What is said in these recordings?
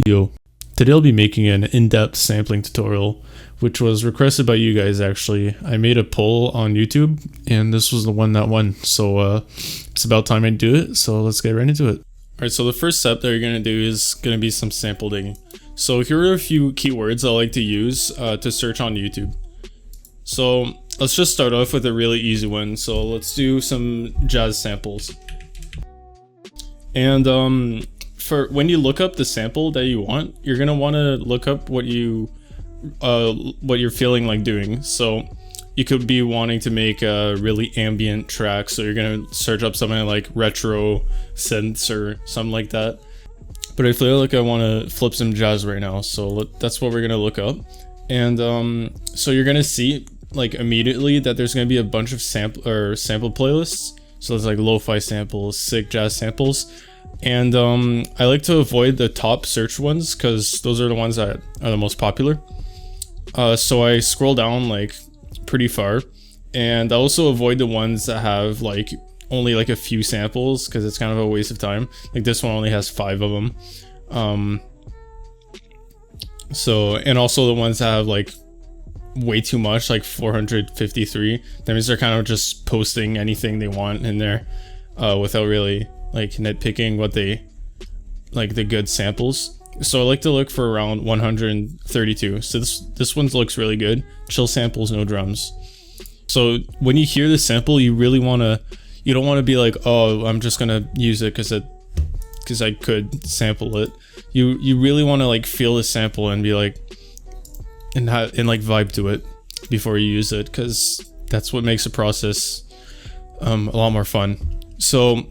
Yo, today I'll be making an in-depth sampling tutorial, which was requested by you guys actually. I made a poll on YouTube, and this was the one that won, so it's about time I do it, so let's get right into it. Alright, so the first step that you're going to do is going to be some sample digging. So here are a few keywords I like to use to search on YouTube. So let's just start off with a really easy one. So let's do some jazz samples. And for when you look up the sample that you want, you're gonna want to look up what you're feeling like doing. So you could be wanting to make a really ambient track, so you're gonna search up something like retro synths or something like that. But I feel like I want to flip some jazz right now, so that's what we're gonna look up. And so you're gonna see like immediately that there's gonna be a bunch of sample playlists. So it's like lo-fi samples, sick jazz samples. And I like to avoid the top search ones because those are the ones that are the most popular. So I scroll down like pretty far, and I also avoid the ones that have like only like a few samples because it's kind of a waste of time. Like this one only has 5 of them. And also the ones that have like way too much, like 453. That means they're kind of just posting anything they want in there without really like nitpicking what they like the good samples. So I like to look for around 132. So this one looks really good. Chill samples, no drums. So when you hear the sample, you don't want to be like, oh, I'm just gonna use it because I could sample it. You really want to like feel the sample and be like and like vibe to it before you use it, because that's what makes the process a lot more fun. So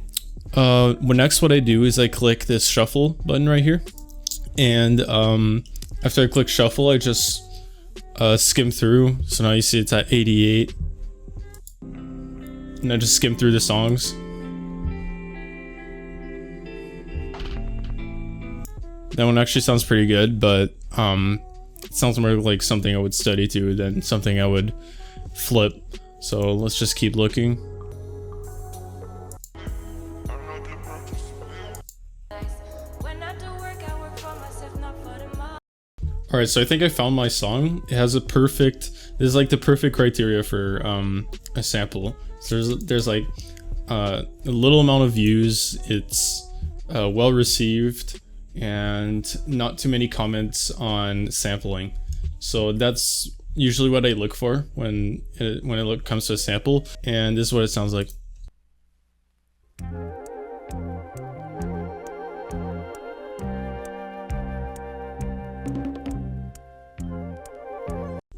what I do is I click this shuffle button right here, and after I click shuffle, I just skim through. So now you see it's at 88, and I just skim through the songs. That one actually sounds pretty good, but it sounds more like something I would study to than something I would flip. So let's just keep looking. Alright, so I think I found my song. It has this is like the perfect criteria for a sample. So there's like a little amount of views, it's well received, and not too many comments on sampling. So that's usually what I look for when it comes to a sample, and this is what it sounds like.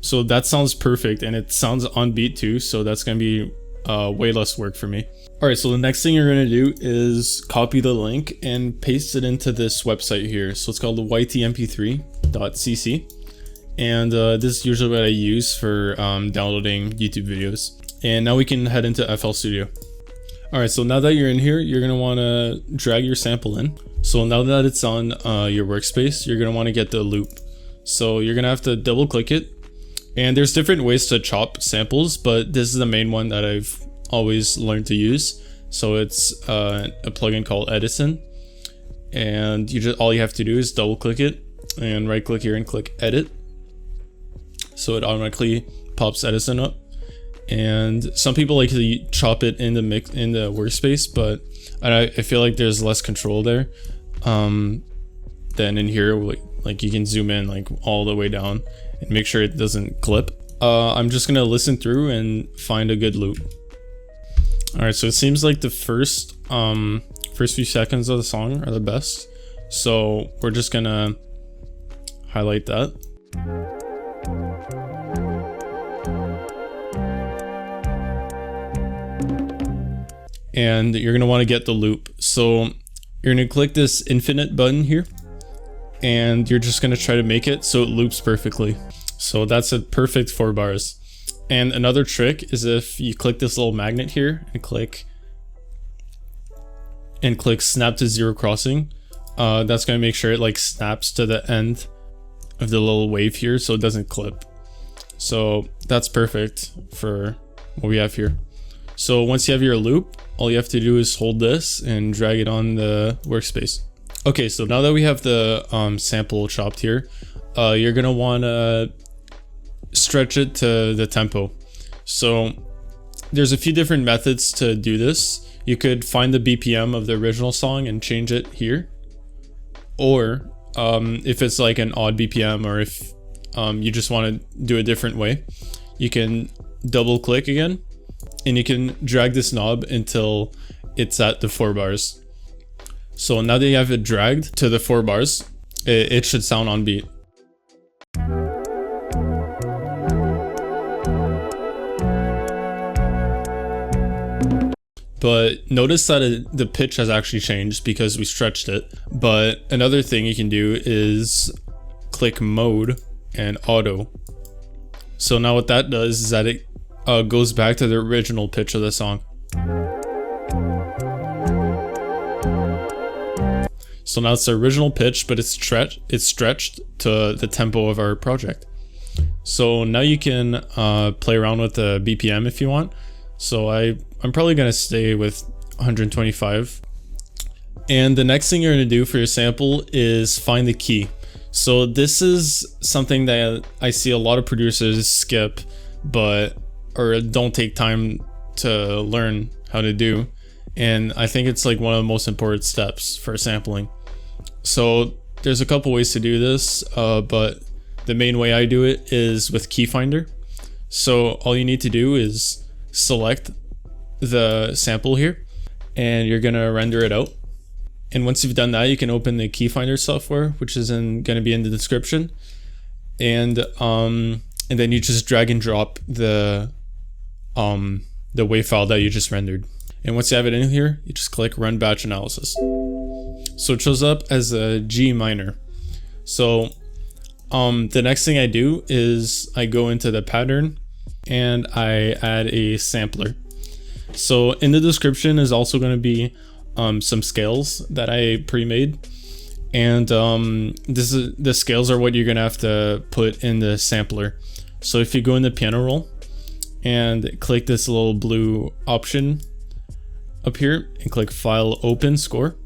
So that sounds perfect, and it sounds on beat too, so that's gonna be way less work for me. Alright, so the next thing you're gonna do is copy the link and paste it into this website here. So it's called the ytmp3.cc, and this is usually what I use for downloading YouTube videos. And now we can head into FL Studio. Alright, so now that you're in here, you're gonna wanna drag your sample in. So now that it's on your workspace, you're gonna wanna get the loop. So you're gonna have to double click it. And there's different ways to chop samples, but this is the main one that I've always learned to use. So it's a plugin called Edison, and all you have to do is double click it and right click here and click edit. So it automatically pops Edison up. And some people like to chop it in the workspace, but I feel like there's less control there than in here. Like you can zoom in like all the way down and make sure it doesn't clip. I'm just gonna listen through and find a good loop. Alright, so it seems like the first few seconds of the song are the best. So we're just gonna highlight that. And you're gonna wanna get the loop. So you're gonna click this infinite button here, and you're just gonna try to make it so it loops perfectly. So that's a perfect 4 bars. And another trick is if you click this little magnet here and click snap to zero crossing, that's gonna make sure it like snaps to the end of the little wave here so it doesn't clip. So that's perfect for what we have here. So once you have your loop, all you have to do is hold this and drag it on the workspace. Okay, so now that we have the sample chopped here, you're gonna want to stretch it to the tempo. So there's a few different methods to do this. You could find the BPM of the original song and change it here, or if it's like an odd BPM, or if you just want to do a different way, you can double click again and you can drag this knob until it's at the 4 bars. So now that you have it dragged to the 4 bars, it should sound on beat. But notice that the pitch has actually changed because we stretched it. But another thing you can do is click mode and auto. So now what that does is that it goes back to the original pitch of the song. So now it's the original pitch, but it's stretched to the tempo of our project. So now you can play around with the BPM if you want. So I'm probably gonna stay with 125. And the next thing you're gonna do for your sample is find the key. So this is something that I see a lot of producers skip, or don't take time to learn how to do. And I think it's like one of the most important steps for sampling. So there's a couple ways to do this, but the main way I do it is with Key Finder. So all you need to do is select the sample here and you're gonna render it out. And once you've done that, you can open the Key Finder software, which is gonna be in the description. And then you just drag and drop the WAV file that you just rendered. And once you have it in here, you just click Run Batch Analysis. So it shows up as a G minor. So the next thing I do is I go into the pattern and I add a sampler. So in the description is also going to be some scales that I pre-made. And the scales are what you're going to have to put in the sampler. So if you go in the piano roll and click this little blue option up here and click File, Open, Score,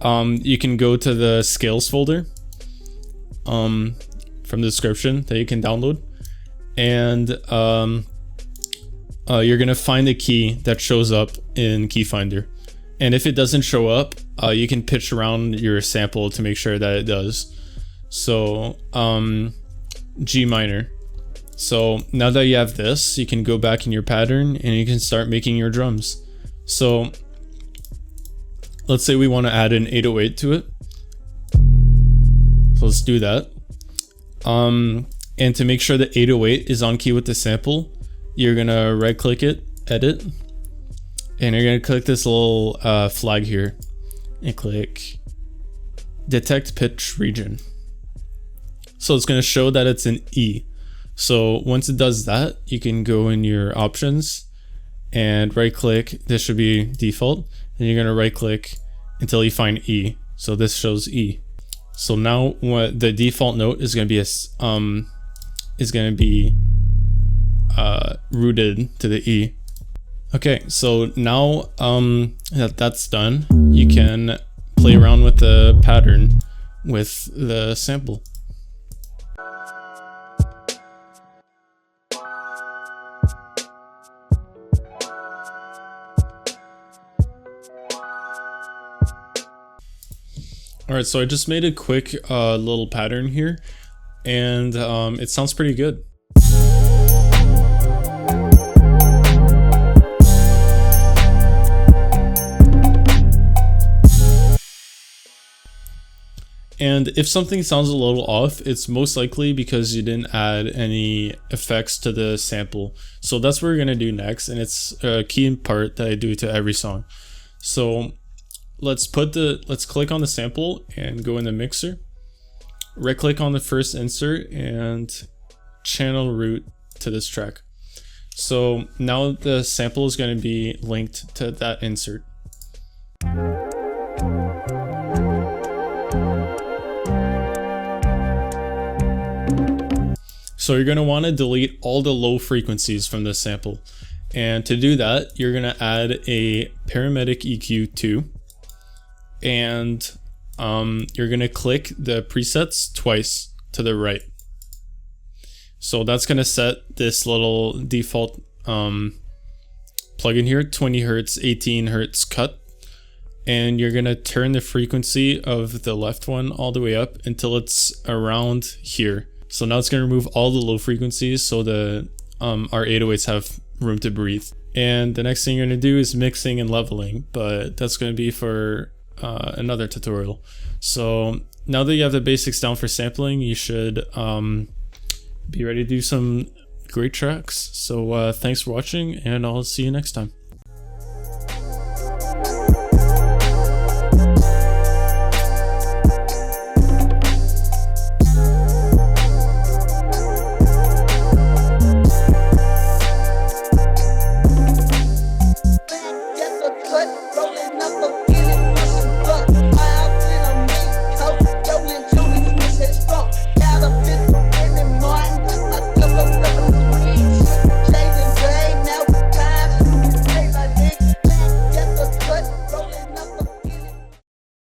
you can go to the scales folder from the description that you can download, and you're gonna find a key that shows up in Key Finder. And if it doesn't show up, you can pitch around your sample to make sure that it does. So G minor. So now that you have this, you can go back in your pattern and you can start making your drums. So let's say we want to add an 808 to it. So let's do that. And to make sure that 808 is on key with the sample, you're gonna right click it, edit, and you're gonna click this little flag here and click detect pitch region. So it's gonna show that it's an E. So once it does that, you can go in your options and right click. This should be default, and you're gonna right click until you find E. So this shows E. So now what the default note is gonna be rooted to the E. Okay, so now that's done, you can play around with the pattern with the sample. Alright, so I just made a quick little pattern here, and it sounds pretty good. And if something sounds a little off, it's most likely because you didn't add any effects to the sample. So that's what we're gonna do next, and it's a key part that I do to every song. So let's click on the sample and go in the mixer. Right click on the first insert and channel route to this track. So now the sample is going to be linked to that insert. So you're going to want to delete all the low frequencies from this sample. And to do that, you're going to add a paramedic EQ 2. And you're gonna click the presets twice to the right. So that's gonna set this little default plugin here, 20 Hertz, 18 Hertz cut. And you're gonna turn the frequency of the left one all the way up until it's around here. So now it's gonna remove all the low frequencies so the our 808s have room to breathe. And the next thing you're gonna do is mixing and leveling, but that's gonna be for another tutorial. So now that you have the basics down for sampling, you should be ready to do some great tracks. So thanks for watching, and I'll see you next time.